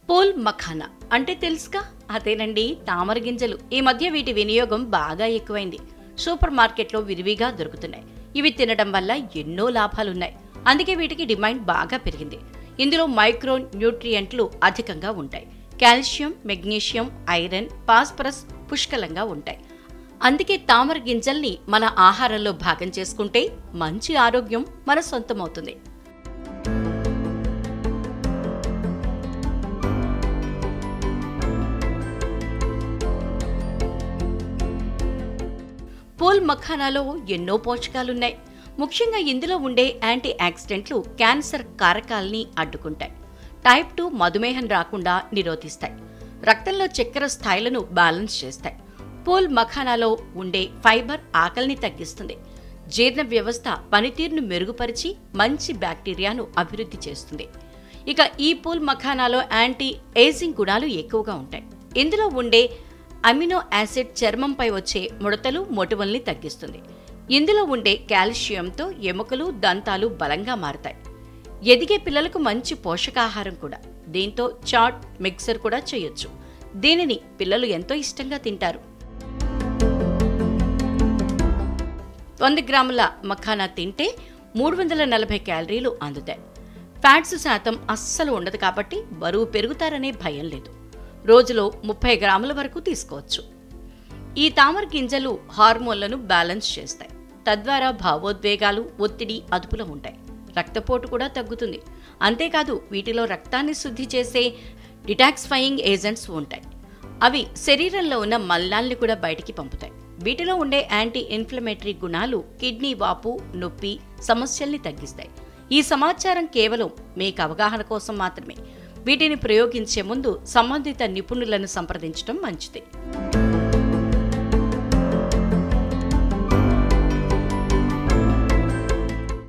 Pool makhana అంటే తెలుసుగా, అదేనండి తామర గింజలు. ఈ మధ్య వీటి వినియోగం బాగా ఎక్కువైంది. సూపర్ మార్కెట్లో విరివిగా దొరుకుతున్నాయి. ఇవి తినడం వల్ల ఎన్నో లాభాలున్నాయి. అందుకే వీటికి డిమాండ్ బాగా పెరిగింది. ఇందులో మైక్రో న్యూట్రియంట్లు అధికంగా ఉంటాయి. కాల్షియం, మెగ్నీషియం, ఐరన్, ఫాస్ఫరస్ పుష్కలంగా ఉంటాయి. అందుకే తామర గింజల్ని మన ఆహారంలో భాగం చేసుకుంటే మంచి ఆరోగ్యం మన సొంతమవుతుంది. పూల్ మఖానాలో ఎన్నో పోషకాలున్నాయి. ముఖ్యంగా ఇందులో ఉండే యాంటీ ఆక్సిడెంట్లు క్యాన్సర్ కారకాల్ని అడ్డుకుంటాయి. టైప్ 2 మధుమేహం రాకుండా నిరోధిస్తాయి. రక్తంలో చక్కెర స్థాయిలను బ్యాలెన్స్ చేస్తాయి. పూల్ మఖానాలో ఉండే ఫైబర్ ఆకలిని తగ్గిస్తుంది. జీర్ణ వ్యవస్థ పనితీరును మెరుగుపరిచి మంచి బ్యాక్టీరియాను అభివృద్ధి చేస్తుంది. ఇక ఈ పూల్ మఖానాలో యాంటీ ఏజింగ్ గుణాలు ఎక్కువగా ఉంటాయి. ఇందులో ఉండే అమినో యాసిడ్ చర్మంపై వచ్చే ముడతలు, మొటిమల్ని తగ్గిస్తుంది. ఇందులో ఉండే కాల్షియంతో ఎముకలు, దంతాలు బలంగా మారతాయి. ఎదిగే పిల్లలకు మంచి పోషకాహారం కూడా. దీంతో చాట్, మిక్సర్ కూడా చేయొచ్చు. దీనిని పిల్లలు ఎంతో ఇష్టంగా తింటారు. 100 గ్రాముల మఖానా తింటే 340 క్యాలరీలు అందుతాయి. ఫ్యాట్స్ శాతం అస్సలు ఉండదు కాబట్టి బరువు పెరుగుతారనే భయం లేదు. రోజులో 30 గ్రాముల వరకు తీసుకోవచ్చు. ఈ తామర గింజలు హార్మోన్లను బ్యాలెన్స్ చేస్తాయి. తద్వారా భావోద్వేగాలు, ఒత్తిడి అదుపులో ఉంటాయి. రక్తపోటు కూడా తగ్గుతుంది. అంతేకాదు వీటిలో రక్తాన్ని శుద్ధి చేసే డిటాక్సిఫైయింగ్ ఏజెంట్స్ ఉంటాయి. అవి శరీరంలో ఉన్న మలినాల్ని కూడా బయటికి పంపుతాయి. వీటిలో ఉండే యాంటీ ఇన్ఫ్లమేటరీ గుణాలు కిడ్నీ వాపు, నొప్పి సమస్యల్ని తగ్గిస్తాయి. ఈ సమాచారం కేవలం మీకు అవగాహన కోసం మాత్రమే. వీటిని ప్రయోగించే ముందు సంబంధిత నిపుణులను సంప్రదించడం మంచిది.